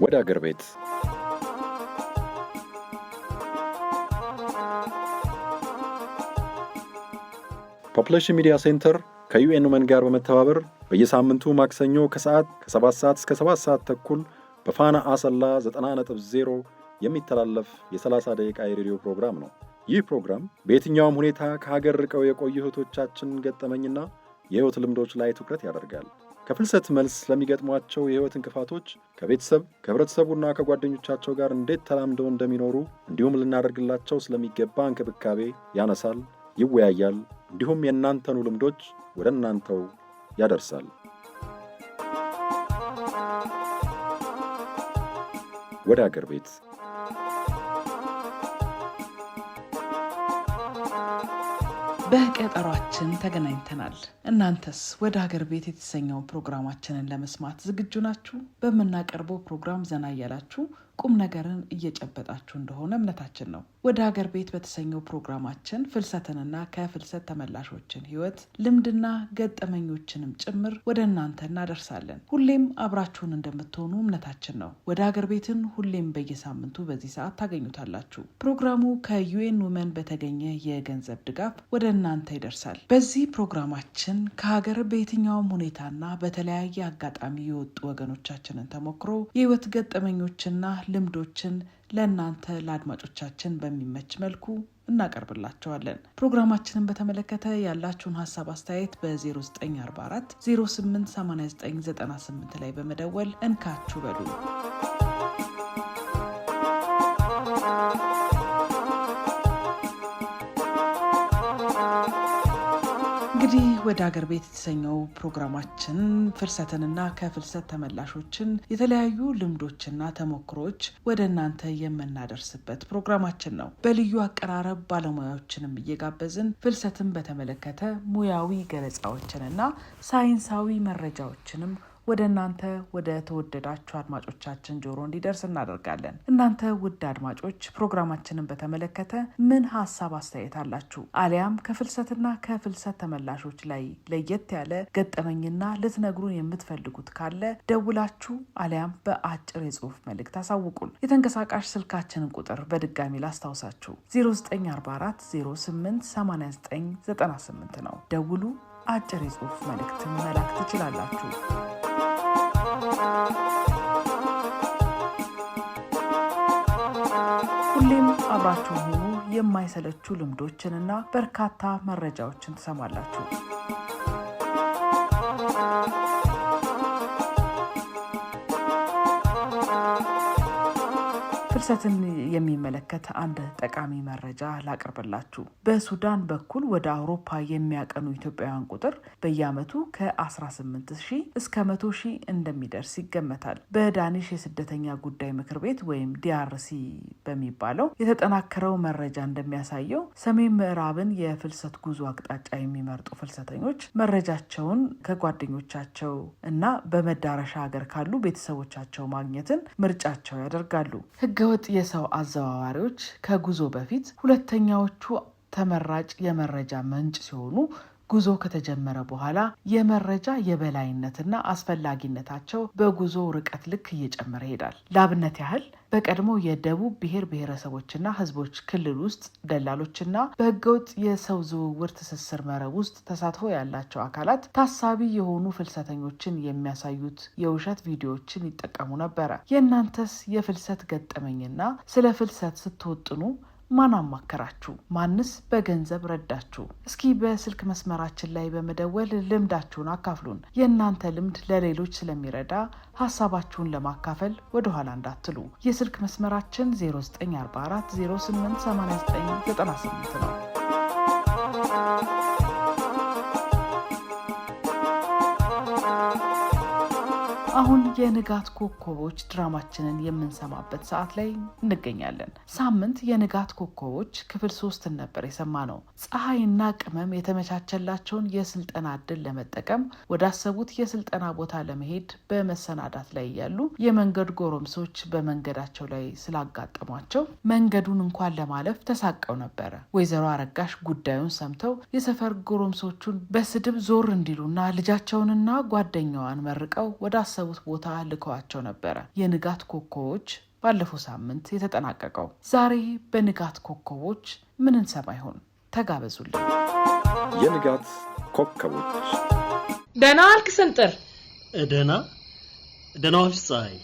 ወደ አገር ቤት ፖፑሌሽን ሚዲያ ሴንተር ከዩኤን ውመን ጋር በመተባበር በየሳምንቱ ማክሰኞ ከሰዓት ከ7 ሰዓት እስከ 7 ሰዓት ተኩል በፋና አሰላ 90.0 የሚተላለፍ የ30 ደቂቃ የሬዲዮ ፕሮግራም ነው። ይህ ፕሮግራም በየትኛውም ሁኔታ ከሀገር ርቀው የቆዩ እህቶቻችን ገጠመኝና የህይወት ልምዶች ላይ ትኩረት ያደርጋል። ከፍልሰት መልስ ለሚገጥሟቸው የህይወት እንቅፋቶች ከቤተሰብ ከህብረተሰቡና ከጓደኞቻቸው ጋር እንዴት ተላምደው እንደሚኖሩ እንዲሁም ልናደርግላቸው ስለሚገባ እንክብካቤ ያነሳል፣ ይወያያል፣ እንዲሁም የእናንተኑ ልምዶች ወደ እናንተው ያደርሳል። ወደ አገር ቤት በቀጠሯችን ተገናኝተናል። እናንተስ ወደ ሀገር ቤት የተሰኘው ፕሮግራማችንን ለመስማት ዝግጁ ናችሁ? በምናቀርበው ፕሮግራም ዘና እያላችሁ ቁም ነገርን እየጨበጣችሁ እንደሆነ እምነታችን ነው። ወደ ሀገር ቤት በተሰኘው ፕሮግራማችን ፍልሰትንና ከፍልሰት ተመላሾችን ህይወት ልምድና ገጠመኞችንም ጭምር ወደ እናንተ እናደርሳለን። ሁሌም አብራችሁን እንደምትሆኑ እምነታችን ነው። ወደ ሀገር ቤትን ሁሌም በየሳምንቱ በዚህ ሰዓት ታገኙታላችሁ። ፕሮግራሙ ከዩኤን ውመን በተገኘ የገንዘብ ድጋፍ ወደ እናንተ ይደርሳል። በዚህ ፕሮግራማችን ከሀገር በየትኛውም ሁኔታና በተለያየ አጋጣሚ የወጡ ወገኖቻችንን ተሞክሮ የህይወት ገጠመኞችና ልምዶችን ለእናንተ ለአድማጮቻችን በሚመች መልኩ እናቀርብላቸዋለን። ፕሮግራማችንን በተመለከተ ያላችሁን ሀሳብ አስተያየት በ0944 088998 ላይ በመደወል እንካችሁ በሉ። እንግዲህ ወደ ሀገር ቤት የተሰኘው ፕሮግራማችን ፍልሰትንና ከፍልሰት ተመላሾችን የተለያዩ ልምዶችና ተሞክሮች ወደ እናንተ የምናደርስበት ፕሮግራማችን ነው። በልዩ አቀራረብ ባለሙያዎችንም እየጋበዝን ፍልሰትን በተመለከተ ሙያዊ ገለጻዎችንና ሳይንሳዊ መረጃዎችንም ወደ እናንተ ወደ ተወደዳችሁ አድማጮቻችን ጆሮ እንዲደርስ እናደርጋለን። እናንተ ውድ አድማጮች ፕሮግራማችንን በተመለከተ ምን ሀሳብ አስተያየት አላችሁ? አሊያም ከፍልሰትና ከፍልሰት ተመላሾች ላይ ለየት ያለ ገጠመኝና ልትነግሩን የምትፈልጉት ካለ ደውላችሁ አሊያም በአጭር የጽሁፍ መልእክት አሳውቁን። የተንቀሳቃሽ ስልካችንን ቁጥር በድጋሚ ላስታውሳችሁ 0944 088998 ነው። ደውሉ። አጭር የጽሁፍ መልእክት መላክ ትችላላችሁ። ሁሌም አብራችሁ ሆኑ። የማይሰለቹ ልምዶችንና በርካታ መረጃዎችን ትሰማላችሁ። ፍልሰትን የሚመለከት አንድ ጠቃሚ መረጃ ላቅርብላችሁ። በሱዳን በኩል ወደ አውሮፓ የሚያቀኑ ኢትዮጵያውያን ቁጥር በየዓመቱ ከ18,000 እስከ 100,000 እንደሚደርስ ይገመታል። በዳኒሽ የስደተኛ ጉዳይ ምክር ቤት ወይም ዲአርሲ በሚባለው የተጠናከረው መረጃ እንደሚያሳየው ሰሜን ምዕራብን የፍልሰት ጉዞ አቅጣጫ የሚመርጡ ፍልሰተኞች መረጃቸውን ከጓደኞቻቸው እና በመዳረሻ ሀገር ካሉ ቤተሰቦቻቸው ማግኘትን ምርጫቸው ያደርጋሉ። ህገወጥ የሰው አዘዋዋሪዎች ከጉዞ በፊት ሁለተኛዎቹ ተመራጭ የመረጃ ምንጭ ሲሆኑ ጉዞ ከተጀመረ በኋላ የመረጃ የበላይነትና አስፈላጊነታቸው በጉዞ ርቀት ልክ እየጨመረ ይሄዳል። ለአብነት ያህል በቀድሞ የደቡብ ብሔር ብሔረሰቦችና ህዝቦች ክልል ውስጥ ደላሎችና በህገወጥ የሰው ዝውውር ትስስር መረብ ውስጥ ተሳትፎ ያላቸው አካላት ታሳቢ የሆኑ ፍልሰተኞችን የሚያሳዩት የውሸት ቪዲዮዎችን ይጠቀሙ ነበረ። የእናንተስ የፍልሰት ገጠመኝና ስለ ፍልሰት ስትወጥኑ ማን አማከራችሁ? ማንስ በገንዘብ ረዳችሁ? እስኪ በስልክ መስመራችን ላይ በመደወል ልምዳችሁን አካፍሉን። የእናንተ ልምድ ለሌሎች ስለሚረዳ ሀሳባችሁን ለማካፈል ወደኋላ እንዳትሉ። የስልክ መስመራችን 0944 088998 ነው። አሁን የንጋት ኮከቦች ድራማችንን የምንሰማበት ሰዓት ላይ እንገኛለን። ሳምንት የንጋት ኮከቦች ክፍል 3 ነበር የሰማነው። ፀሐይና ቅመም የተመቻቸላቸውን የስልጠና እድል ለመጠቀም ወዳሰቡት የስልጠና ቦታ ለመሄድ በመሰናዳት ላይ ያሉ የመንገድ ጎረምሶች በመንገዳቸው ላይ ስላጋጠሟቸው መንገዱን እንኳን ለማለፍ ተሳቀው ነበረ። ወይዘሮ አረጋሽ ጉዳዩን ሰምተው የሰፈር ጎረምሶቹን በስድብ ዞር እንዲሉና ልጃቸውንና ጓደኛዋን መርቀው ወዳሰ ያሰቡት ቦታ ልከዋቸው ነበረ። የንጋት ኮከቦች ባለፈው ሳምንት የተጠናቀቀው። ዛሬ በንጋት ኮከቦች ምን እንሰማ ይሆን? ተጋበዙልኝ። የንጋት ኮከቦች። ደህና ዋልክ ስንጥር? ደህና ዋልሽ ፀሐይ።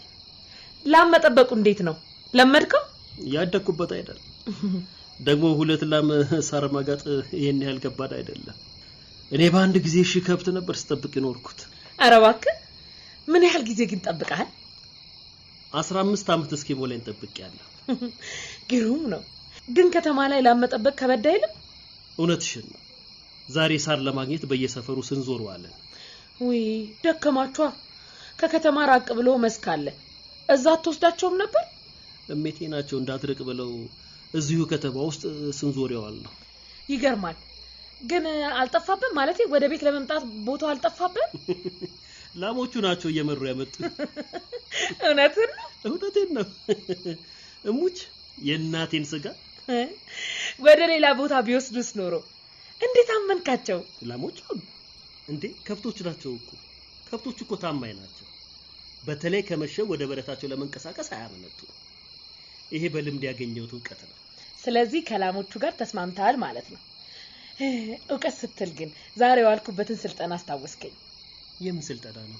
ላም መጠበቁ እንዴት ነው? ለመድከው? ያደኩበት አይደል? ደግሞ ሁለት ላም ሳር ማጋጥ ይሄን ያህል ከባድ አይደለም። እኔ በአንድ ጊዜ ሺህ ከብት ነበር ስጠብቅ የኖርኩት። ኧረ እባክህ ምን ያህል ጊዜ ግን ጠብቀሃል? 15 ዓመት እስኪሞላኝ ጠብቄያለሁ። ግሩም ነው። ግን ከተማ ላይ ላም መጠበቅ ከበድ አይልም? እውነትሽን ነው። ዛሬ ሳር ለማግኘት በየሰፈሩ ስንዞር ዋለን። ውይ ደከማችኋ። ከከተማ ራቅ ብሎ መስክ አለ፣ እዛ አትወስዳቸውም ነበር? እሜቴ ናቸው እንዳትርቅ ብለው እዚሁ ከተማ ውስጥ ስንዞር ያዋልነው። ይገርማል። ግን አልጠፋብም ማለት ወደ ቤት ለመምጣት ቦታው አልጠፋብም? ላሞቹ ናቸው እየመሩ ያመጡ። እውነቴን ነው። እሙች የእናቴን ስጋ ወደ ሌላ ቦታ ቢወስዱስ ኖሮ እንዴት አመንካቸው? ላሞቹ እንዴ ከብቶች ናቸው እኮ። ከብቶች እኮ ታማኝ ናቸው። በተለይ ከመሸው ወደ በረታቸው ለመንቀሳቀስ አያመነቱ። ይሄ በልምድ ያገኘሁት ዕውቀት ነው። ስለዚህ ከላሞቹ ጋር ተስማምተሃል ማለት ነው። ዕውቀት ስትል ግን ዛሬ ዋልኩበትን ስልጠና አስታወስከኝ። የምን ስልጠና ነው?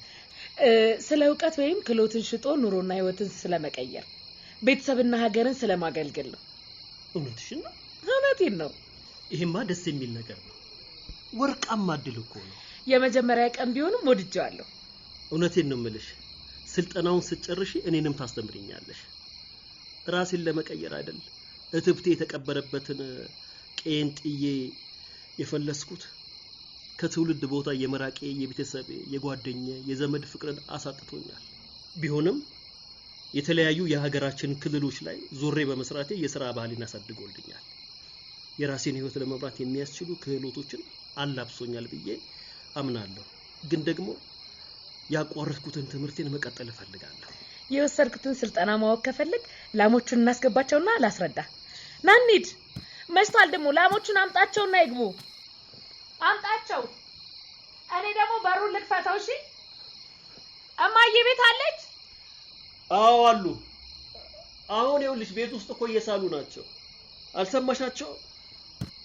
ስለ ዕውቀት ወይም ክሎትን ሽጦ ኑሮና ህይወትን ስለመቀየር፣ ቤተሰብና ሀገርን ስለማገልገል ነው። እውነትሽን ነው? እውነቴን ነው። ይሄማ ደስ የሚል ነገር ነው። ወርቃማ እድል እኮ ነው። የመጀመሪያ ቀን ቢሆንም ወድጄዋለሁ። እውነቴን ነው የምልሽ። ስልጠናውን ስትጨርሺ እኔንም ታስተምሪኛለሽ። ራሴን ለመቀየር አይደል እትብቴ የተቀበረበትን ቄንጥዬ የፈለስኩት። ከትውልድ ቦታ የመራቄ የቤተሰብ የጓደኛ የዘመድ ፍቅርን አሳጥቶኛል። ቢሆንም የተለያዩ የሀገራችን ክልሎች ላይ ዞሬ በመስራቴ የሥራ ባህልን አሳድጎልኛል። የራሴን ህይወት ለመምራት የሚያስችሉ ክህሎቶችን አላብሶኛል ብዬ አምናለሁ። ግን ደግሞ ያቋረጥኩትን ትምህርቴን መቀጠል እፈልጋለሁ። የወሰድኩትን ስልጠና ማወቅ ከፈለግ ላሞቹን እናስገባቸውና ላስረዳ። ና እንሂድ። መሽቷል። ደግሞ ላሞቹን አምጣቸውና ይግቡ። አምጣቸው። እኔ ደግሞ በሩን ልክፈተው። እሺ እማዬ ቤት አለች? አዎ አሉ። አሁን ይኸውልሽ ቤት ውስጥ እኮ እየሳሉ ናቸው። አልሰማሻቸው?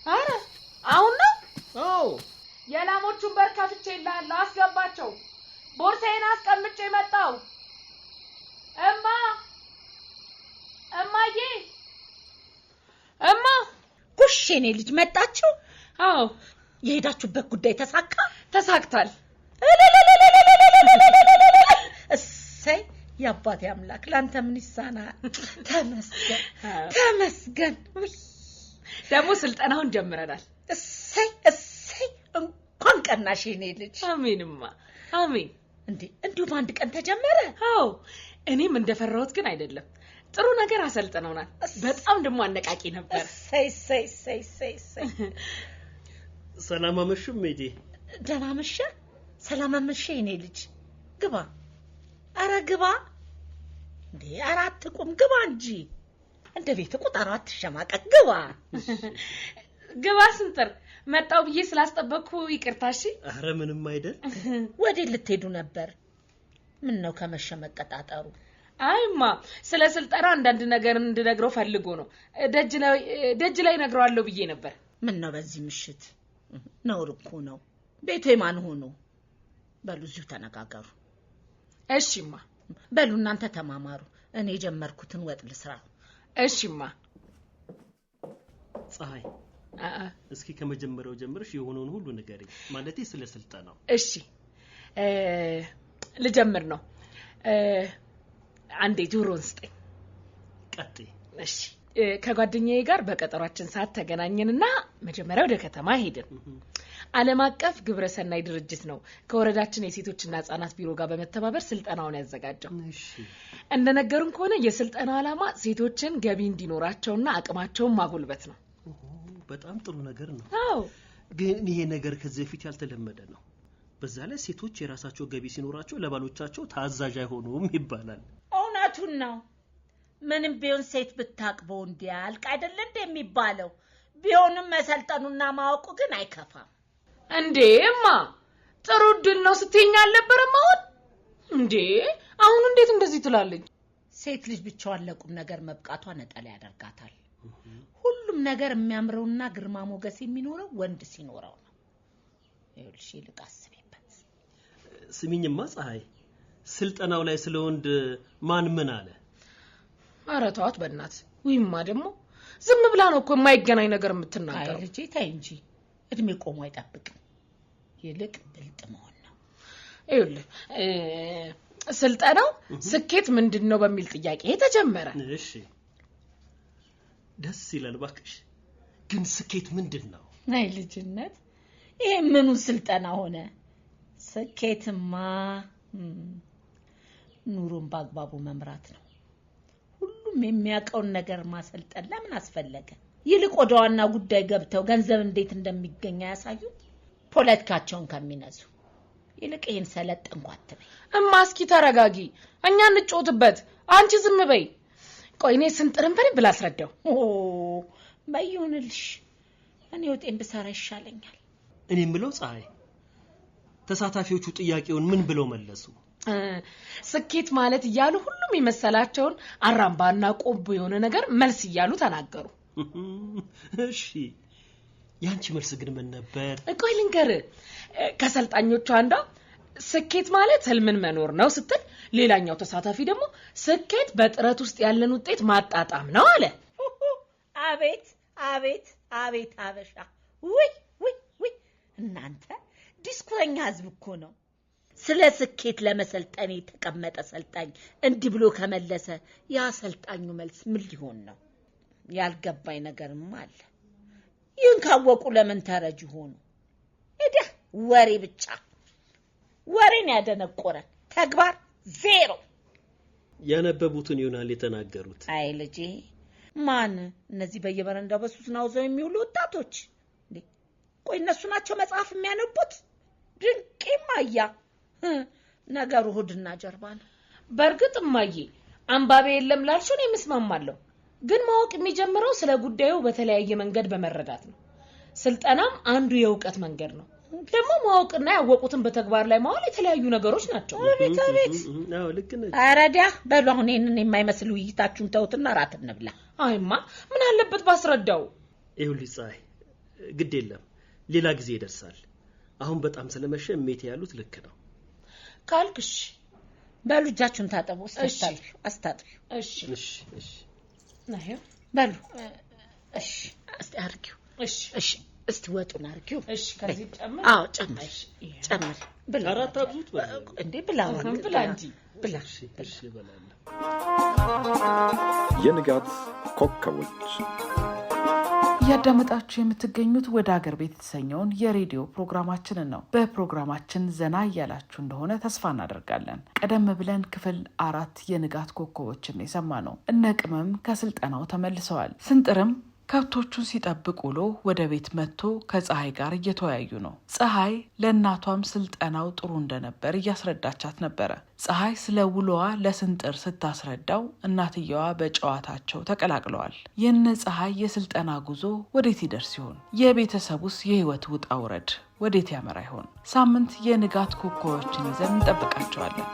አረ አሁን ነው? አዎ። የላሞቹን በር ከፍቼልሃለሁ፣ አስገባቸው። ቦርሳዬን አስቀምጬ መጣሁ። እማዬ ኩሽ የኔ ልጅ መጣችሁ? አዎ። የሄዳችሁበት ጉዳይ ተሳካ? ተሳክቷል። እሰይ የአባቴ አምላክ ላንተ ምን ይሳናል? ተመስገን። ደግሞ ስልጠናውን ጀምረናል። እሰይ እንኳን ቀናሽ የኔ ልጅ። አሜንማ አሜን። እንዲሁ በአንድ ቀን ተጀመረ? አዎ። እኔም እንደፈራሁት ግን አይደለም። ጥሩ ነገር አሰልጥነውናል። በጣም ደግሞ አነቃቂ ነበር። እሰይ ሰላም አመሽም ሜቴ። ደህና መሸ። ሰላም አመሸ የኔ ልጅ። ግባ። አረ ግባ። ኧረ አትቁም፣ ግባ እንጂ። እንደ ቤት ቁጠራው፣ አትሸማቀቅ፣ ግባ። ግባ ስንጥር። መጣው ብዬ ስላስጠበቅኩ ይቅርታ። እሺ። አረ ምንም አይደል። ወዴት ልትሄዱ ነበር? ምን ነው ከመሸ መቀጣጠሩ? አይማ ስለ ስልጠና አንዳንድ ነገር እንድነግረው ፈልጎ ነው። ደጅ ላይ ነግረዋለሁ ብዬ ነበር። ምን ነው በዚህ ምሽት? ነውር እኮ ነው። ቤቱ የማን ሆኖ? በሉ እዚሁ ተነጋገሩ። እሺማ። በሉ እናንተ ተማማሩ። እኔ ጀመርኩትን ወጥ ልስራ። እሺማ። ፀሐይ እስኪ ከመጀመሪያው ጀምርሽ የሆነውን ሁሉ ንገሪኝ። ማለቴ ስለ ስልጠናው። እሺ ልጀምር ነው። አንዴ ጆሮን ስጠኝ። ቀጥይ። እሺ ከጓደኛዬ ጋር በቀጠሯችን ሰዓት ተገናኘንና መጀመሪያ ወደ ከተማ ሄድን። ዓለም አቀፍ ግብረሰናይ ድርጅት ነው ከወረዳችን የሴቶችና ህጻናት ቢሮ ጋር በመተባበር ስልጠናውን ያዘጋጀው። እሺ እንደነገሩን ከሆነ የስልጠናው ዓላማ ሴቶችን ገቢ እንዲኖራቸውና አቅማቸውን ማጎልበት ነው። በጣም ጥሩ ነገር ነው። አዎ ግን ይሄ ነገር ከዚህ በፊት ያልተለመደ ነው። በዛ ላይ ሴቶች የራሳቸው ገቢ ሲኖራቸው ለባሎቻቸው ታዛዥ አይሆኑም ይባላል። እውነቱን ነው። ምንም ቢሆን ሴት ብታቅበው እንዲያልቅ አይደል እንደሚባለው። ቢሆንም መሰልጠኑና ማወቁ ግን አይከፋም። እንዴማ ጥሩ ድል ነው ስትይኝ አልነበረም? አሁን እንዴ አሁን እንዴት እንደዚህ ትላለች? ሴት ልጅ ብቻዋን ለቁም ነገር መብቃቷ ነጠላ ያደርጋታል። ሁሉም ነገር የሚያምረውና ግርማ ሞገስ የሚኖረው ወንድ ሲኖረው ነው። ይኸውልሽ ይልቅ አስቤበት። ስሚኝማ ፀሐይ፣ ስልጠናው ላይ ስለ ወንድ ማን ምን አለ? ኧረ ተዋት በእናት። ወይማ ደግሞ ዝም ብላ ነው እኮ የማይገናኝ ነገር የምትናገረው። አይ ልጄ ተይ እንጂ እድሜ ቆሞ አይጠብቅም። ይልቅ ብልጥ መሆን ነው። ይኸውልህ ስልጠናው ስኬት ምንድነው በሚል ጥያቄ ተጀመረ። እሺ ደስ ይላል ባክሽ። ግን ስኬት ምንድነው? አይ ልጅነት፣ ይሄ ምኑ ስልጠና ሆነ? ስኬትማ ኑሮን በአግባቡ መምራት ነው። ሁሉም የሚያውቀውን ነገር ማሰልጠን ለምን አስፈለገ? ይልቅ ወደ ዋና ጉዳይ ገብተው ገንዘብ እንዴት እንደሚገኝ ያሳዩ ፖለቲካቸውን ከሚነዙ። ይልቅ ይሄን ሰለጠንኩ አትበይ። እስኪ ተረጋጊ፣ እኛ እንጮትበት፣ አንቺ ዝም በይ። ቆይ እኔ ስንጥርን በደንብ ላስረዳው። በይሁንልሽ፣ እኔ ወጤን ብሰራ ይሻለኛል። እኔ የምለው ፀሐይ፣ ተሳታፊዎቹ ጥያቄውን ምን ብለው መለሱ? ስኬት ማለት እያሉ ሁሉም የመሰላቸውን አራምባና ቆቦ የሆነ ነገር መልስ እያሉ ተናገሩ። እሺ ያንቺ መልስ ግን ምን ነበር? ቆይ ልንገርህ። ከሰልጣኞቹ አንዷ ስኬት ማለት ህልምን መኖር ነው ስትል፣ ሌላኛው ተሳታፊ ደግሞ ስኬት በጥረት ውስጥ ያለን ውጤት ማጣጣም ነው አለ። አቤት አቤት አቤት አበሻ! ውይ ውይ ውይ! እናንተ ዲስኩረኛ ህዝብ እኮ ነው። ስለ ስኬት ለመሰልጠን የተቀመጠ ሰልጣኝ እንዲህ ብሎ ከመለሰ ያ ሰልጣኙ መልስ ምን ሊሆን ነው? ያልገባኝ ነገርም አለ። ይህን ካወቁ ለምን ተረጅ ሆኑ? እዳ ወሬ ብቻ ወሬን ያደነቆረን፣ ተግባር ዜሮ። ያነበቡትን ይሆናል የተናገሩት። አይ ልጄ፣ ማን እነዚህ በየበረንዳው በሱስ ናውዘው የሚውሉ ወጣቶች? ቆይ እነሱ ናቸው መጽሐፍ የሚያነቡት? ድንቄ ማያ ነገሩ ሆድና ጀርባ ነው። በእርግጥ ማዬ አንባቢ የለም ላልሽው እኔ መስማማለሁ። ግን ማወቅ የሚጀምረው ስለ ጉዳዩ በተለያየ መንገድ በመረዳት ነው። ስልጠናም አንዱ የእውቀት መንገድ ነው። ደግሞ ማወቅና ያወቁትን በተግባር ላይ ማዋል የተለያዩ ነገሮች ናቸው። አቤት አቤት! አዎ ልክ ነሽ። አረዲያ በሉ አሁን ይሄንን የማይመስል ውይይታችሁን ተውትና ራት እንብላ። አይማ ምን አለበት ባስረዳው። ይኸውልሽ ፀሐይ፣ ግድ የለም ሌላ ጊዜ ይደርሳል። አሁን በጣም ስለመሸ እሜቴ ያሉት ልክ ነው ካልክሽ። በሉ እጃችሁን ታጠቡ። አስታጥቡ። እሺ እሺ እሺ። ነህ በሉ እሺ። እስቲ አርጊው። እሺ እሺ። እስቲ ወጡን አርጊው። እሺ ከዚህ ጨምር። አዎ ጨምር ጨምር። ብላ አራት አብዙት እንዴ! ብላ ብላ እንጂ ብላ። እሺ እበላለሁ። የንጋት ኮከቦች እያዳመጣችሁ የምትገኙት ወደ አገር ቤት የተሰኘውን የሬዲዮ ፕሮግራማችንን ነው። በፕሮግራማችን ዘና እያላችሁ እንደሆነ ተስፋ እናደርጋለን። ቀደም ብለን ክፍል 4 የንጋት ኮከቦችን የሰማነው። እነ ቅመም ከስልጠናው ተመልሰዋል። ስንጥርም ከብቶቹን ሲጠብቅ ውሎ ወደ ቤት መጥቶ ከፀሐይ ጋር እየተወያዩ ነው። ፀሐይ ለእናቷም ስልጠናው ጥሩ እንደነበር እያስረዳቻት ነበረ። ፀሐይ ስለ ውሎዋ ለስንጥር ስታስረዳው እናትየዋ በጨዋታቸው ተቀላቅለዋል። የነ ፀሐይ የስልጠና ጉዞ ወዴት ይደርስ ይሆን? የቤተሰቡስ የህይወት ውጣ ውረድ ወዴት ያመራ ይሆን? ሳምንት የንጋት ኮከቦችን ይዘን እንጠብቃቸዋለን።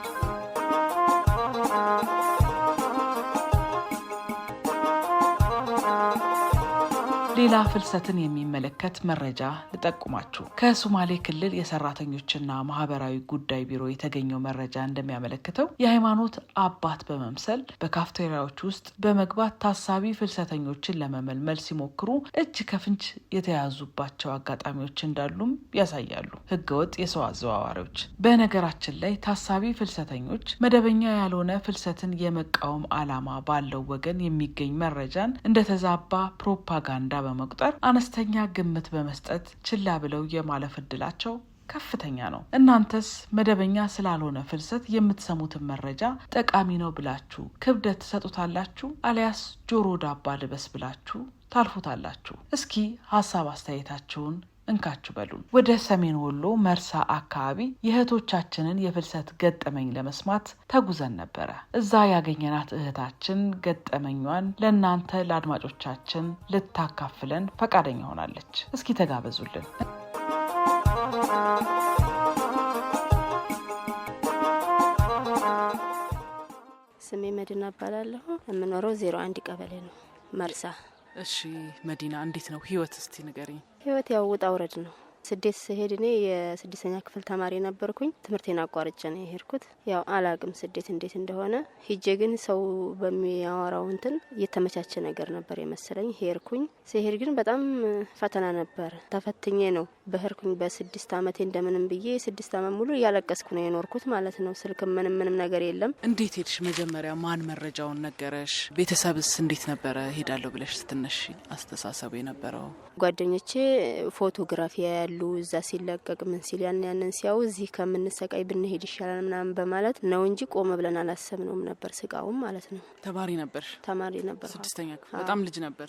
ሌላ ፍልሰትን የሚመለከት መረጃ ልጠቁማችሁ። ከሶማሌ ክልል የሰራተኞችና ማህበራዊ ጉዳይ ቢሮ የተገኘው መረጃ እንደሚያመለክተው የሃይማኖት አባት በመምሰል በካፍቴሪያዎች ውስጥ በመግባት ታሳቢ ፍልሰተኞችን ለመመልመል ሲሞክሩ እጅ ከፍንጅ የተያዙባቸው አጋጣሚዎች እንዳሉም ያሳያሉ። ህገወጥ የሰው አዘዋዋሪዎች። በነገራችን ላይ ታሳቢ ፍልሰተኞች መደበኛ ያልሆነ ፍልሰትን የመቃወም ዓላማ ባለው ወገን የሚገኝ መረጃን እንደተዛባ ፕሮፓጋንዳ በመቁጠር አነስተኛ ግምት በመስጠት ችላ ብለው የማለፍ እድላቸው ከፍተኛ ነው። እናንተስ መደበኛ ስላልሆነ ፍልሰት የምትሰሙትን መረጃ ጠቃሚ ነው ብላችሁ ክብደት ትሰጡታላችሁ? አሊያስ ጆሮ ዳባ ልበስ ብላችሁ ታልፉታላችሁ? እስኪ ሀሳብ አስተያየታችሁን እንካችሁ በሉን። ወደ ሰሜን ወሎ መርሳ አካባቢ የእህቶቻችንን የፍልሰት ገጠመኝ ለመስማት ተጉዘን ነበረ። እዛ ያገኘናት እህታችን ገጠመኟን ለእናንተ ለአድማጮቻችን ልታካፍለን ፈቃደኛ ሆናለች። እስኪ ተጋበዙልን። እባላለሁ። የምኖረው 01 ቀበሌ ነው መርሳ። እሺ መዲና፣ እንዴት ነው ህይወት? እስቲ ንገሪኝ። ህይወት ያው ውጣ ውረድ ነው። ስደት ስሄድ እኔ የ6ኛ ክፍል ተማሪ ነበርኩኝ። ትምህርቴን አቋርጬ ነው የሄድኩት። ያው አላቅም ስደት እንዴት እንደሆነ። ሂጄ ግን ሰው በሚያወራው እንትን የተመቻቸ ነገር ነበር የመሰለኝ። ሄድኩኝ። ሲሄድ ግን በጣም ፈተና ነበር። ተፈትኜ ነው በህርኩኝ። በ6 አመቴ እንደምንም ብዬ 6 አመት ሙሉ እያለቀስኩ ነው የኖርኩት ማለት ነው። ስልክ ምንም ነገር የለም። እንዴት ሄድሽ? መጀመሪያ ማን መረጃውን ነገረሽ? ቤተሰብስ እንዴት ነበረ ሄዳለሁ ብለሽ ስትነሽ አስተሳሰቡ የነበረው? ጓደኞቼ ፎቶግራፊ ያሉ እዛ ሲለቀቅ ምን ሲል ያንን ሲያው እዚህ ከምንሰቃይ ብንሄድ ይሻላል ምናምን በማለት ነው እንጂ ቆመ ብለን አላሰብነውም ነበር። ስቃውም ማለት ነው። ተማሪ ነበር? ተማሪ ነበር። 6ኛ ክፍል። በጣም ልጅ ነበር።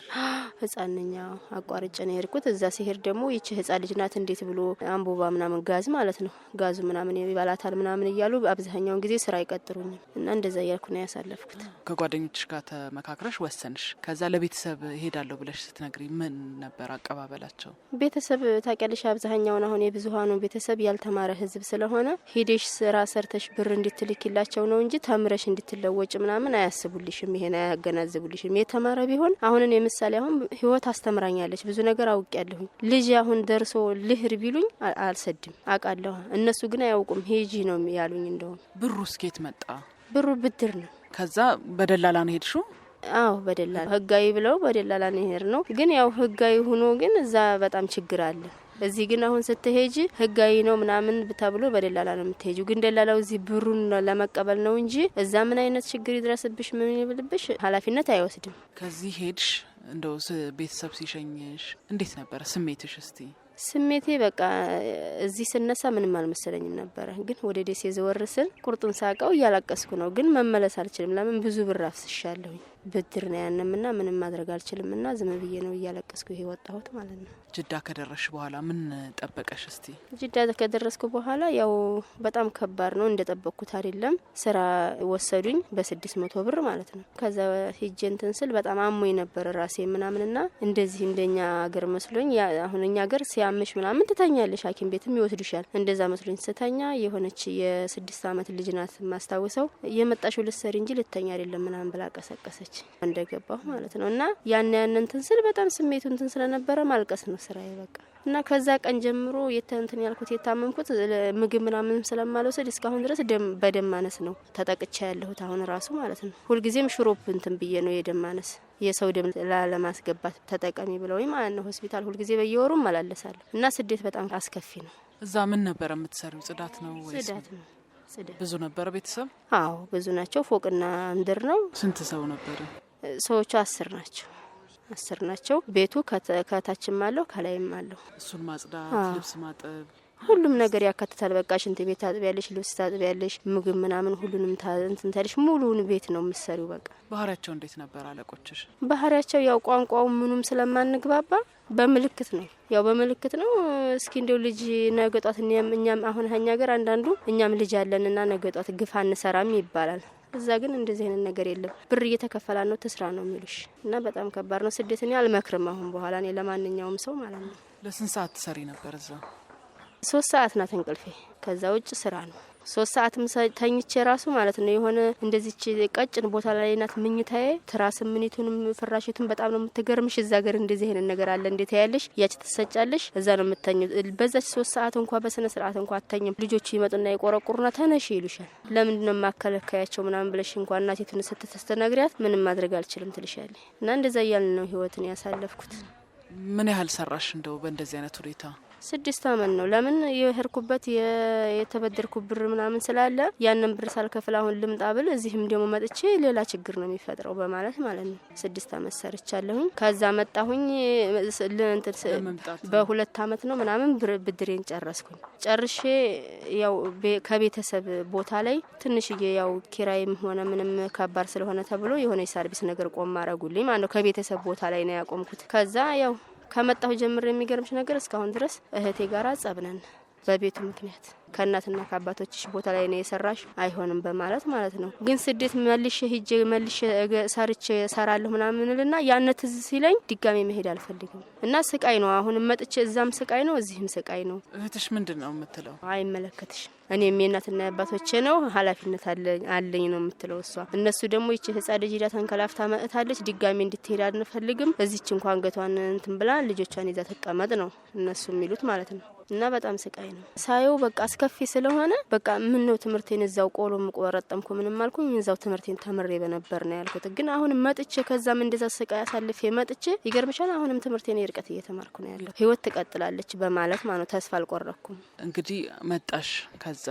ህጻንኛ አቋርጬ ነው የሄድኩት። እዛ ሲሄድ ደግሞ ይቺ ህጻን ልጅ ናት እንዴት ብሎ አንቦባ ምናምን ጋዝ ማለት ነው ጋዙ ምናምን ይባላታል ምናምን እያሉ አብዛኛውን ጊዜ ስራ አይቀጥሩኝም እና እንደዛ እያልኩ ነው ያሳለፍኩት። ከጓደኞችሽ ጋር ተመካክረሽ ወሰንሽ። ከዛ ለቤተሰብ ሄዳለሁ ብለሽ ስትነግሪ ምን ነበር አቀባበላቸው? ቤተሰብ ታውቂያለሽ፣ አብዛኛውን አሁን የብዙሃኑ ቤተሰብ ያልተማረ ህዝብ ስለሆነ ሄደሽ ስራ ሰርተሽ ብር እንድትልኪላቸው ነው እንጂ ተምረሽ እንድትለወጭ ምናምን አያስቡልሽም። ይሄን አያገናዝቡልሽም። የተማረ ቢሆን አሁንን የምሳሌ አሁን ህይወት አስተምራኛለች፣ ብዙ ነገር አውቄያለሁኝ። ልጅ አሁን ደርሶ ልህር ቢሉኝ አልሰድም አውቃለሁ። እነሱ ግን አያውቁም። ሄጂ ነው ያሉኝ። እንደውም ብሩ እስኬት መጣ? ብሩ ብድር ነው። ከዛ በደላላ ነው ሄድሽው? አዎ በደላላ ህጋዊ ብለው በደላላ ነው ሄር ነው። ግን ያው ህጋዊ ሆኖ ግን እዛ በጣም ችግር አለ። እዚህ ግን አሁን ስትሄጂ ህጋዊ ነው ምናምን ተብሎ በደላላ ነው የምትሄጂው። ግን ደላላው እዚህ ብሩን ለመቀበል ነው እንጂ እዛ ምን አይነት ችግር ይድረስብሽ ምን ይብልብሽ ኃላፊነት አይወስድም። ከዚህ ሄድሽ እንደው ቤተሰብ ሲሸኝሽ እንዴት ነበር ስሜትሽ? እስቲ ስሜቴ በቃ እዚህ ስነሳ ምንም አልመሰለኝም ነበረ። ግን ወደ ደሴ ዘወር ስል ቁርጡን ሳቀው እያለቀስኩ ነው። ግን መመለስ አልችልም። ለምን ብዙ ብር አፍስሻለሁኝ። ብድር ነው ያንምና ምንም ማድረግ አልችልምና ዝም ብዬ ነው እያለቀስኩ ይሄ ወጣሁት ማለት ነው። ጅዳ ከደረስሽ በኋላ ምን ጠበቀሽ? እስቲ ጅዳ ከደረስኩ በኋላ ያው በጣም ከባድ ነው። እንደጠበቅኩት አይደለም። ስራ ወሰዱኝ በ600 ብር ማለት ነው። ከዛ ሂጄ እንትን ስል በጣም አሞኝ ነበር ራሴ ምናምንና እንደዚህ እንደኛ ሀገር መስሎኝ አሁን እኛ ሀገር ሲያምሽ ምናምን ትተኛለሽ፣ ሐኪም ቤትም ይወስዱሻል። እንደዛ መስሎኝ ስተኛ የሆነች የ6 አመት ልጅ ናት ማስታውሰው የመጣሽው ልትሰሪ እንጂ ልተኛ አይደለም ምናምን ብላ ቀሰቀሰች እንደገባሁ ማለት ነው። እና ያን እንትን ስል በጣም ስሜቱ እንትን ስለነበረ ማልቀስ ነው ስራዬ በቃ። እና ከዛ ቀን ጀምሮ እንትን ያልኩት የታመምኩት ምግብ ምናምን ስለማልወስድ እስካሁን ድረስ በደም ማነስ ነው ተጠቅቻ ያለሁት አሁን ራሱ ማለት ነው። ሁልጊዜም ሽሮፕ እንትን ብዬ ነው የደም ማነስ የሰው ደም ላለማስገባት ተጠቀሚ ብለውኝ ማለት ነው። ሆስፒታል ሁልጊዜ በየወሩ እመላለሳለሁ። እና ስደት በጣም አስከፊ ነው። እዛ ምን ነበር የምትሰሪው? ጽዳት ነው ወይስ? ጽዳት ነው። ብዙ ነበረ ቤተሰብ? አዎ ብዙ ናቸው። ፎቅና ምድር ነው። ስንት ሰው ነበር? ሰዎቹ 10 ናቸው። ቤቱ ከታችም አለው ከላይም አለው። እሱን ማጽዳት፣ ልብስ ማጠብ፣ ሁሉም ነገር ያካትታል። በቃ ሽንት ቤት ታጥቢያለሽ፣ ልብስ ታጥቢያለሽ፣ ምግብ ምናምን ሁሉንም ታንተንታለሽ። ሙሉውን ቤት ነው የምትሰሪው በቃ። ባህሪያቸው እንዴት ነበር አለቆችሽ? ባህሪያቸው ያው ቋንቋው ምኑም ስለማንግባባ በምልክት ነው ያው በምልክት ነው። እስኪ እንደው ልጅ ነገጧት እኛም አሁን ሀኛ ሀገር አንዳንዱ እኛም ልጅ ያለንና ነገጧት ግፍ አንሰራም ይባላል። እዛ ግን እንደዚህ አይነት ነገር የለም። ብር እየተከፈላ ነው ተስራ ነው የሚሉሽ እና በጣም ከባድ ነው ስደት። እኔ አልመክርም አሁን በኋላ እኔ ለማንኛውም ሰው ማለት ነው። ለስንት ሰዓት ትሰሪ ነበር እዛ? 3 ሰዓት ናት እንቅልፌ። ከዛ ውጭ ስራ ነው። 3 ሰዓትም ተኝቼ ራሱ ማለት ነው የሆነ እንደዚች ቀጭን ቦታ ላይ ናት ምኝታዬ። ትራስ ምኒቱንም ፍራሽቱን በጣም ነው የምትገርምሽ። እዛ ሀገር እንደዚህ አይነት ነገር አለ እንዴት ያያለሽ? ያቺ ትሰጫለሽ፣ እዛ ነው የምተኙ። በዛች 3 ሰዓት እንኳን በስነ ስርዓት እንኳን አተኝም። ልጆቹ ይመጡና ይቆረቁሩና ተነሽ ይሉሻል። ለምንድነው ማከለከያቸው ምናምን ብለሽ እንኳን እናቴቱን ስትተስተናግሪያት ምንም ማድረግ አልችልም ትልሻለች። እና እንደዛ እያልን ነው ህይወትን ያሳለፍኩት። ምን ያህል ሰራሽ እንደው በእንደዚህ አይነት ሁኔታ? 6 አመት ነው። ለምን የሄድኩበት የተበደርኩ ብር ምናምን ስላለ ያንን ብር ሳልከፍል አሁን ልምጣ ብል እዚህም ደግሞ መጥቼ ሌላ ችግር ነው የሚፈጥረው በማለት ማለት ነው 6 አመት ሰርቻለሁኝ። ከዛ መጣሁኝ በ2 አመት ነው ምናምን ብድሬን ጨረስኩኝ። ጨርሼ ያው ከቤተሰብ ቦታ ላይ ትንሽዬ ያው ኪራይም ሆነ ምንም ከባድ ስለሆነ ተብሎ የሆነ ሰርቪስ ነገር ቆም ማረጉልኝ ማለት ነው። ከቤተሰብ ቦታ ላይ ነው ያቆምኩት። ከዛ ያው ከመጣሁ ጀምሮ የሚገርምሽ ነገር እስካሁን ድረስ እህቴ ጋር ጸብነን በቤቱ ምክንያት ከእናትና ከአባቶችሽ ቦታ ላይ ነው የሰራሽ አይሆንም በማለት ማለት ነው። ግን ስደት መልሼ ሂጄ መልሼ ሰርቼ ሰራለሁ ምናምንልና ያነት ሲለኝ ድጋሜ መሄድ አልፈልግም እና ስቃይ ነው። አሁን መጥቼ እዛም ስቃይ ነው እዚህም ስቃይ ነው። እህትሽ ምንድነው የምትለው? አይመለከትሽ እኔም የእናትና አባቶቼ ነው ኃላፊነት አለኝ ነው የምትለው እሷ። እነሱ ደግሞ ይቺ ህፃን ልጅ ዳታ እንከላፍታ መጥታለች ድጋሜ እንድትሄድ አንፈልግም እዚች እንኳን አንገቷን እንትን ብላ ልጆቿን ይዛ ተቀመጥ ነው እነሱ የሚሉት ማለት ነው። እና በጣም ስቃይ ነው ሳየው በቃ አስከፊ ስለሆነ በቃ ምን ነው ትምርቴን እዛው ቆሎ ምቆረጠምኩ ምንም አልኩኝ እዛው ትምርቴን ተምሬ በነበር ነው ያልኩት። ግን አሁን መጥቼ ከዛም እንደዛ ስቃይ አሳልፌ መጥቼ ይገርምሻል አሁንም ትምርቴን ይርቀት እየተማርኩ ነው ያለው። ህይወት ትቀጥላለች በማለት ማለት ተስፋ አልቆረኩም። እንግዲህ መጣሽ ከዛ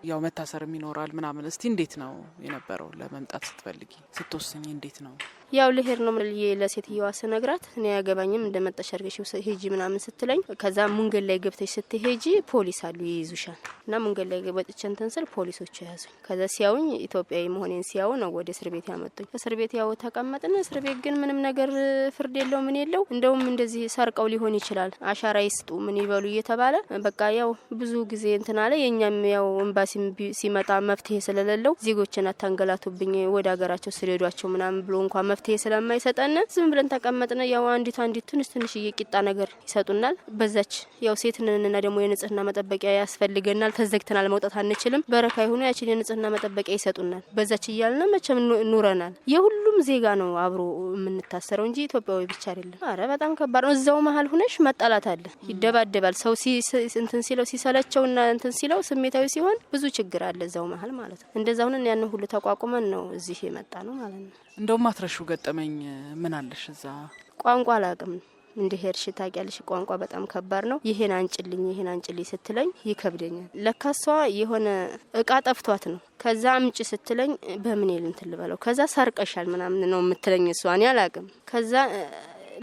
ያው መታሰርም ይኖራል ምናምን። እስቲ እንዴት ነው የነበረው ለመምጣት ስትፈልጊ ስትወስኚ እንዴት ነው? ያው ለሄር ነው ለሴትየዋ ስነግራት እኔ ያገባኝም እንደመጣሽ አርገሽ ሂጂ ምናምን ስትለኝ ከዛ መንገድ ላይ ገብተሽ ስትሄጂ ፖሊስ አሉ ይይዙሻል እና መንገድ ላይ ገብተሽ እንትን ስል ፖሊሶች ያዙኝ። ከዛ ሲያውኝ ኢትዮጵያዊ መሆኔን ሲያው ነው ወደ እስር ቤት ያመጡኝ። እስር ቤት ያው ተቀመጥን። እስር ቤት ግን ምንም ነገር ፍርድ የለው ምን የለው። እንደውም እንደዚህ ሰርቀው ሊሆን ይችላል አሻራ ይስጡ ምን ይበሉ እየተባለ በቃ ያው ብዙ ጊዜ እንትን አለ። የኛም ያው ኤምባሲ ሲመጣ መፍትሄ ስለሌለው ዜጎችን አታንገላቱብኝ ወደ ሀገራቸው ስለሄዷቸው ምናምን ብሎ እንኳን መፍትሄ ስለማይሰጠን ዝም ብለን ተቀመጥን። ያው አንዲቱ ትንሽ የቂጣ ነገር ይሰጡናል። በዛች ያው ሴትንና ደግሞ የንጽህና መጠበቂያ ያስፈልገናል። ተዘግተናል መውጣት አንችልም። በረካ ይሁን ያችን የንጽህና መጠበቂያ ይሰጡናል። በዛች እያልን መቼም ኑረናል። የሁሉም ዜጋ ነው አብሮ የምንታሰረው እንጂ ኢትዮጵያዊ ብቻ አይደለም። አረ በጣም ከባድ ነው። እዛው መሀል ሆነሽ መጣላት አለ። ይደባደባል ሰው እንትን ሲለው ሲሰለቸውና እንትን ሲለው ስሜታዊ ሲሆን ብዙ ችግር አለ እዛው መሀል ማለት ነው። እንደዛው ነን ያን ሁሉ ተቋቁመን ነው እዚህ የመጣ ነው ማለት ነው። እንደውም አትረሹ ገጠመኝ ምን አለሽ? እዛ ቋንቋ አላውቅም እንደ ሄርሽ ታውቂያለሽ። ቋንቋ በጣም ከባድ ነው። ይሄን አንጭልኝ ስትለኝ ይከብደኛል። ለካሷ የሆነ እቃ ጠፍቷት ነው። ከዛ አምጪ ስትለኝ በምን እንትን ልበለው። ከዛ ሰርቀሻል ምናምን ነው የምትለኝ እሷ። እኔ አላውቅም። ከዛ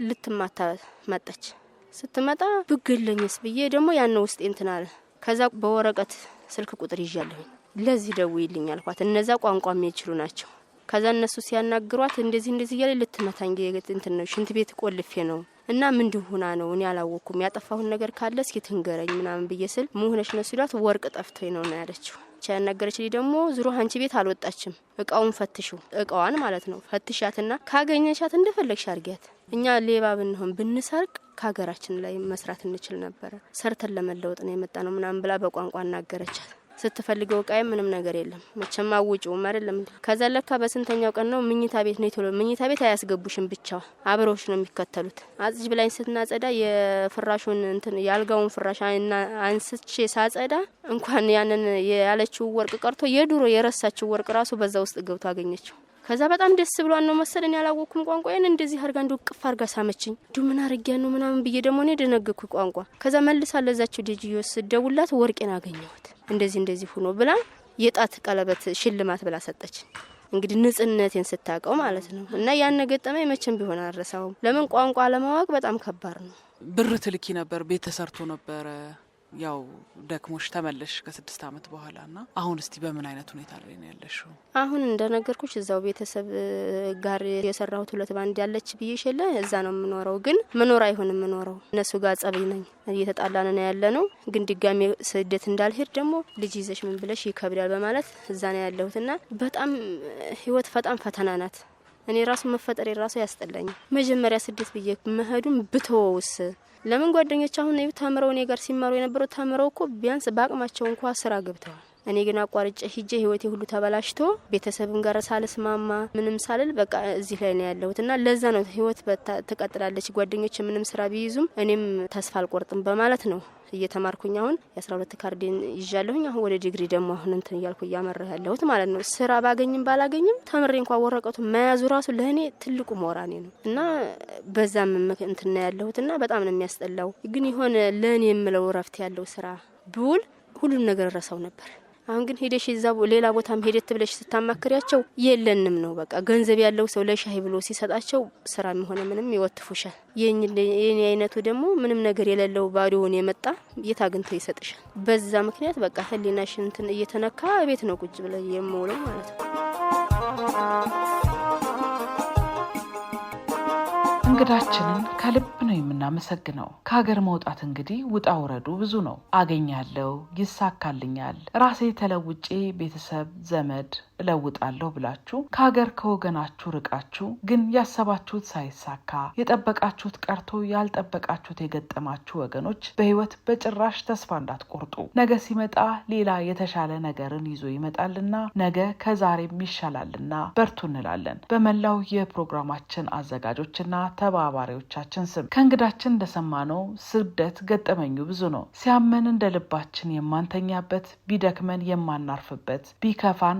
ልትማታ መጣች። ስትመጣ ብግለኝስ ብዬ ደግሞ ያን ውስጥ እንትን አለ። ከዛ በወረቀት ስልክ ቁጥር ይዣለሁኝ ለዚህ ደውይልኝ አልኳት። እነዛ ቋንቋ የሚችሉ ናቸው። ከዛ እነሱ ሲያናግሯት እንደዚህ እያለ ልትመታኝ እንትን ነው ሽንት ቤት ቆልፌ ነው እና ምን እንደሆነ ነው እኔ አላወኩም። ያጠፋሁን ነገር ካለ እስኪ ትንገረኝ ምናምን ብዬ ስል ሙህነሽ ነው ሲሏት ወርቅ ጠፍቶኝ ነው ያለችው። ያናገረችልኝ ደግሞ ዙሮ አንቺ ቤት አልወጣችም እቃውን ፈትሹ እቃዋን ማለት ነው ፈትሻትና ካገኘሻት እንደፈለግሽ አርጊያት። እኛ ሌባ ብንሆን ብንሰርቅ ከሀገራችን ላይ መስራት እንችል ነበር። ሰርተን ለመለወጥ ነው የመጣ ነው ምናምን ብላ በቋንቋ አናገረቻት። ስትፈልገው ቃይ ምንም ነገር የለም መቼም አውጪው አይደለም። ከዛ ለካ በስንተኛው ቀን ነው ምኝታ ቤት ነው ይተሎ ምኝታ ቤት አያስገቡሽም ብቻ አብረውሽ ነው የሚከተሉት። አጽጅ ብላኝ ስትናጸዳ የፍራሹን እንትን ያልጋውን ፍራሽ አንስቼ ሳጸዳ እንኳን ያንን ያለችው ወርቅ ቀርቶ የድሮ የረሳችው ወርቅ ራሱ በዛ ውስጥ ገብቶ አገኘችው። ከዛ በጣም ደስ ብሏን ነው መሰለኝ ያላወኩም ቋንቋዬን እንደዚህ አርጋ እንደው ቅፍ አርጋ ሳመችኝ። ምን አርጊያ ነው ምናምን ብዬ ደግሞ እኔ ደነገኩ ቋንቋ። ከዛ መልሳ ለዛችው ልጅ ይወስደውላት ወርቄን አገኘሁት እንደዚህ ሆኖ ብላ የጣት ቀለበት ሽልማት ብላ ሰጠች። እንግዲህ ንጽህነቴን ስታቀው ማለት ነው። እና ያን ገጠመኝ መቼም ቢሆን አልረሳውም። ለምን ቋንቋ ለማወቅ በጣም ከባድ ነው። ብር ትልኪ ነበር ቤት ተሰርቶ ነበር ያው ደክሞሽ ተመለሽ ከ6 አመት በኋላና አሁን እስቲ በምን አይነት ሁኔታ ላይ ነው ያለሽው? አሁን እንደነገርኩሽ እዛው ቤተሰብ ጋር የሰራሁት 2 ባንድ ያለች ብዬሽለ እዛ ነው የምኖረው። ግን መኖር አይሆንም የምኖረው እነሱ ጋር ጸብይ ነኝ እየተጣላን ነው ያለነው። ግን ድጋሜ ስደት እንዳልሄድ ደግሞ ልጅ ይዘሽ ምን ብለሽ ይከብዳል በማለት እዛ ነው ያለሁትና በጣም ህይወት በጣም ፈተና ናት። እኔ ራሱ መፈጠሬ ራሱ ያስጠላኝ። መጀመሪያ ስደት ብዬ መሄዱን ብተወውስ ለምን ጓደኞች አሁን ነው ተምረው እኔ ጋር ሲማሩ የነበረው ተምረው እኮ ቢያንስ ባቅማቸው እንኳን ስራ ገብተዋል። እኔ ግን አቋርጬ ሂጄ ህይወቴ ሁሉ ተበላሽቶ ቤተሰብን ጋር ሳልስማማ ምንም ሳልል በቃ እዚህ ላይ ነው ያለሁትና ለዛ ነው ህይወት ተቀጥላለች። ጓደኞች ምንም ስራ ቢይዙም እኔም ተስፋ አልቆርጥም በማለት ነው እየተማርኩኝ አሁን የ12 ካርዴን ይዣለሁኝ። አሁን ወደ ዲግሪ ደግሞ አሁን እንትን እያልኩ እያመራ ያለሁት ማለት ነው። ስራ ባገኝም ባላገኝም ተምሬ እንኳን ወረቀቱ መያዙ ራሱ ለእኔ ትልቁ ሞራኔ ነው እና በዛም እንትን ያለሁትና በጣም ነው የሚያስጠላው። ግን የሆነ ለእኔ የምለው ረፍት ያለው ስራ ብውል ሁሉን ነገር ረሳው ነበር። አሁን ግን ሄደሽ እዛው ሌላ ቦታም ሄደት ብለሽ ስታማክሪያቸው የለንም ነው በቃ። ገንዘብ ያለው ሰው ለሻይ ብሎ ሲሰጣቸው ስራም ሆነ ምንም ይወትፉሻል። የኔ አይነቱ ደግሞ ምንም ነገር የሌለው ባዶውን የመጣ የታግንተ ይሰጥሻል። በዛ ምክንያት በቃ ህሊናሽ እንትን እየተነካ ቤት ነው ቁጭ ብለ የምውለው ማለት ነው። እንግዳችንን ከልብ ነው የምናመሰግነው። ከሀገር መውጣት እንግዲህ ውጣ ውረዱ ብዙ ነው። አገኛለሁ፣ ይሳካልኛል፣ ራሴ ተለውጬ ቤተሰብ ዘመድ እለውጣለሁ ብላችሁ ከሀገር ከወገናችሁ ርቃችሁ ግን ያሰባችሁት ሳይሳካ የጠበቃችሁት ቀርቶ ያልጠበቃችሁት የገጠማችሁ ወገኖች በህይወት በጭራሽ ተስፋ እንዳትቆርጡ። ነገ ሲመጣ ሌላ የተሻለ ነገርን ይዞ ይመጣልና ነገ ከዛሬም ይሻላልና በርቱ እንላለን። በመላው የፕሮግራማችን አዘጋጆችና ተባባሪዎቻችን ስም ከእንግዳችን እንደሰማነው ስደት ገጠመኙ ብዙ ነው። ሲያመን እንደ ልባችን የማንተኛበት፣ ቢደክመን የማናርፍበት፣ ቢከፋን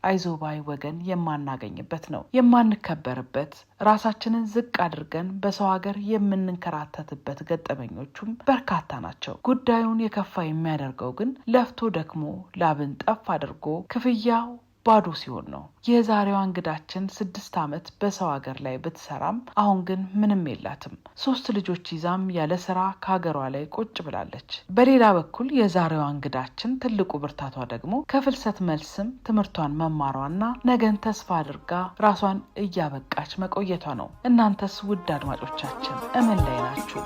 አይዞባይ ወገን የማናገኝበት ነው። የማንከበርበት፣ ራሳችንን ዝቅ አድርገን በሰው ሀገር የምንንከራተትበት ገጠመኞቹም በርካታ ናቸው። ጉዳዩን የከፋ የሚያደርገው ግን ለፍቶ ደክሞ ላብን ጠፍ አድርጎ ክፍያው ባዶ ሲሆን ነው። የዛሬዋ እንግዳችን 6 ዓመት በሰው ሀገር ላይ ብትሰራም አሁን ግን ምንም የላትም። 3 ልጆች ይዛም ያለ ስራ ከሀገሯ ላይ ቁጭ ብላለች። በሌላ በኩል የዛሬዋ እንግዳችን ትልቁ ብርታቷ ደግሞ ከፍልሰት መልስም ትምህርቷን መማሯና ነገን ተስፋ አድርጋ ራሷን እያበቃች መቆየቷ ነው። እናንተስ ውድ አድማጮቻችን እምን ላይ ናችሁ?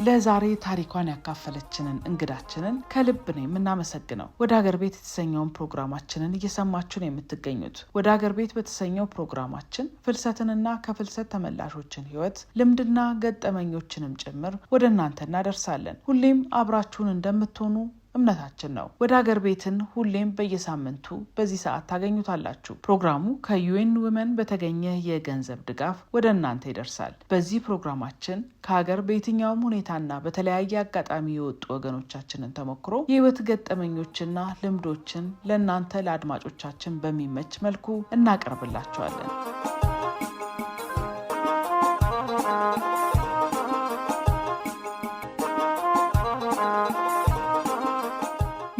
ለዛሬ ታሪኳን ያካፈለችንን እንግዳችንን ከልብ ነው የምናመሰግነው። ወደ ሀገር ቤት የተሰኘውን ፕሮግራማችንን እየሰማችሁ ነው የምትገኙት። ወደ ሀገር ቤት በተሰኘው ፕሮግራማችን ፍልሰትንና ከፍልሰት ተመላሾችን ህይወት፣ ልምድና ገጠመኞችንም ጭምር ወደ እናንተ እናደርሳለን። ሁሌም አብራችሁን እንደምትሆኑ እምነታችን ነው። ወደ ሀገር ቤትን ሁሌም በየሳምንቱ በዚህ ሰዓት ታገኙታላችሁ። ፕሮግራሙ ከዩኤን ውመን በተገኘ የገንዘብ ድጋፍ ወደ እናንተ ይደርሳል። በዚህ ፕሮግራማችን ከሀገር በየትኛውም ሁኔታና በተለያየ አጋጣሚ የወጡ ወገኖቻችንን ተሞክሮ የህይወት ገጠመኞችና ልምዶችን ለእናንተ ለአድማጮቻችን በሚመች መልኩ እናቀርብላችኋለን።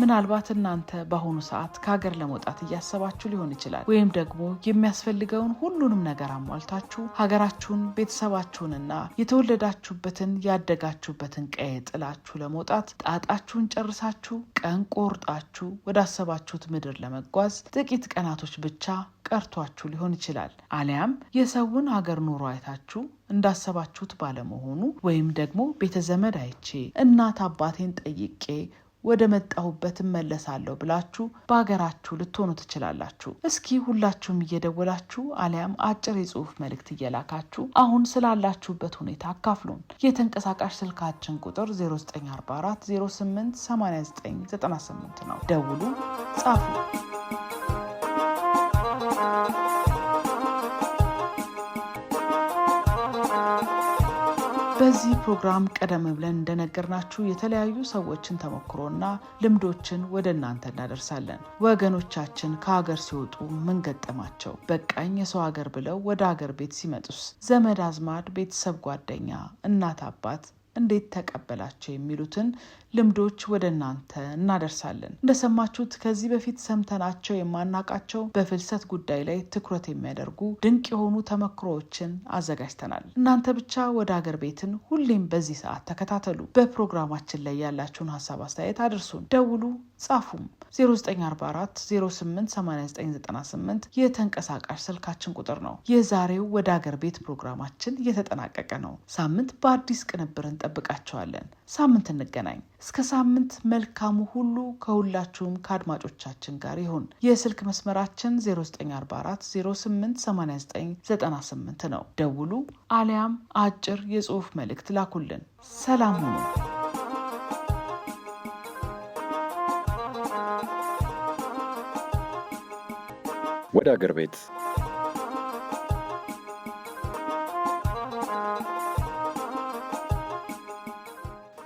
ምናልባት እናንተ በአሁኑ ሰዓት ከሀገር ለመውጣት እያሰባችሁ ሊሆን ይችላል። ወይም ደግሞ የሚያስፈልገውን ሁሉንም ነገር አሟልታችሁ ሀገራችሁን፣ ቤተሰባችሁንና የተወለዳችሁበትን ያደጋችሁበትን ቀዬ ጥላችሁ ለመውጣት ጣጣችሁን ጨርሳችሁ ቀን ቆርጣችሁ ወዳሰባችሁት ምድር ለመጓዝ ጥቂት ቀናቶች ብቻ ቀርቷችሁ ሊሆን ይችላል። አሊያም የሰውን ሀገር ኑሮ አይታችሁ እንዳሰባችሁት ባለመሆኑ ወይም ደግሞ ቤተዘመድ አይቼ እናት አባቴን ጠይቄ ወደ መጣሁበት እመለሳለሁ ብላችሁ በሀገራችሁ ልትሆኑ ትችላላችሁ። እስኪ ሁላችሁም እየደወላችሁ አሊያም አጭር የጽሁፍ መልእክት እየላካችሁ አሁን ስላላችሁበት ሁኔታ አካፍሉን። የተንቀሳቃሽ ስልካችን ቁጥር 0944 08 89 98 ነው። ደውሉ፣ ጻፉ። በዚህ ፕሮግራም ቀደም ብለን እንደነገርናችሁ የተለያዩ ሰዎችን ተሞክሮና ልምዶችን ወደ እናንተ እናደርሳለን። ወገኖቻችን ከሀገር ሲወጡ ምን ገጠማቸው? በቃኝ የሰው ሀገር ብለው ወደ ሀገር ቤት ሲመጡስ ዘመድ አዝማድ፣ ቤተሰብ፣ ጓደኛ፣ እናት አባት እንዴት ተቀበላቸው የሚሉትን ልምዶች ወደ እናንተ እናደርሳለን። እንደሰማችሁት ከዚህ በፊት ሰምተናቸው የማናቃቸው በፍልሰት ጉዳይ ላይ ትኩረት የሚያደርጉ ድንቅ የሆኑ ተመክሮዎችን አዘጋጅተናል። እናንተ ብቻ ወደ ሀገር ቤትን ሁሌም በዚህ ሰዓት ተከታተሉ። በፕሮግራማችን ላይ ያላችሁን ሀሳብ አስተያየት አድርሱን። ደውሉ፣ ጻፉም። 0944 08 8998 የተንቀሳቃሽ ስልካችን ቁጥር ነው። የዛሬው ወደ ሀገር ቤት ፕሮግራማችን እየተጠናቀቀ ነው። ሳምንት በአዲስ ቅንብር እንጠብቃቸዋለን። ሳምንት እንገናኝ። እስከ ሳምንት መልካሙ ሁሉ ከሁላችሁም ከአድማጮቻችን ጋር ይሁን። የስልክ መስመራችን 0944 08 8998 ነው። ደውሉ አሊያም አጭር የጽሁፍ መልእክት ላኩልን። ሰላም ሁኑ። ወደ ሀገር ቤት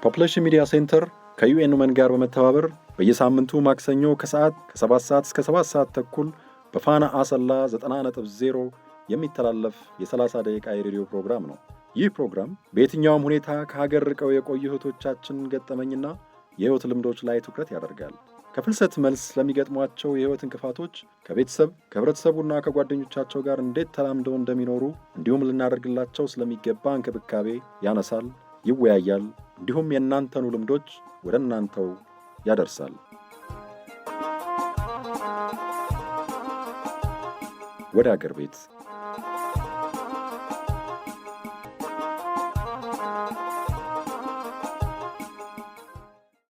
ፖፑሌሽን ሚዲያ ሴንተር ከዩኤን ውመን ጋር በመተባበር በየሳምንቱ ማክሰኞ ከሰዓት ከ7 ሰዓት እስከ 7 ሰዓት ተኩል በፋና አሰላ 90.0 የሚተላለፍ የ30 ደቂቃ የሬዲዮ ፕሮግራም ነው። ይህ ፕሮግራም በየትኛውም ሁኔታ ከሀገር ርቀው የቆዩ እህቶቻችን ገጠመኝና የህይወት ልምዶች ላይ ትኩረት ያደርጋል። ከፍልሰት መልስ ለሚገጥሟቸው የህይወት እንቅፋቶች ከቤተሰብ ከህብረተሰቡና ከጓደኞቻቸው ጋር እንዴት ተላምደው እንደሚኖሩ እንዲሁም ልናደርግላቸው ስለሚገባ እንክብካቤ ያነሳል፣ ይወያያል። እንዲሁም የእናንተኑ ልምዶች ወደ እናንተው ያደርሳል። ወደ አገር ቤት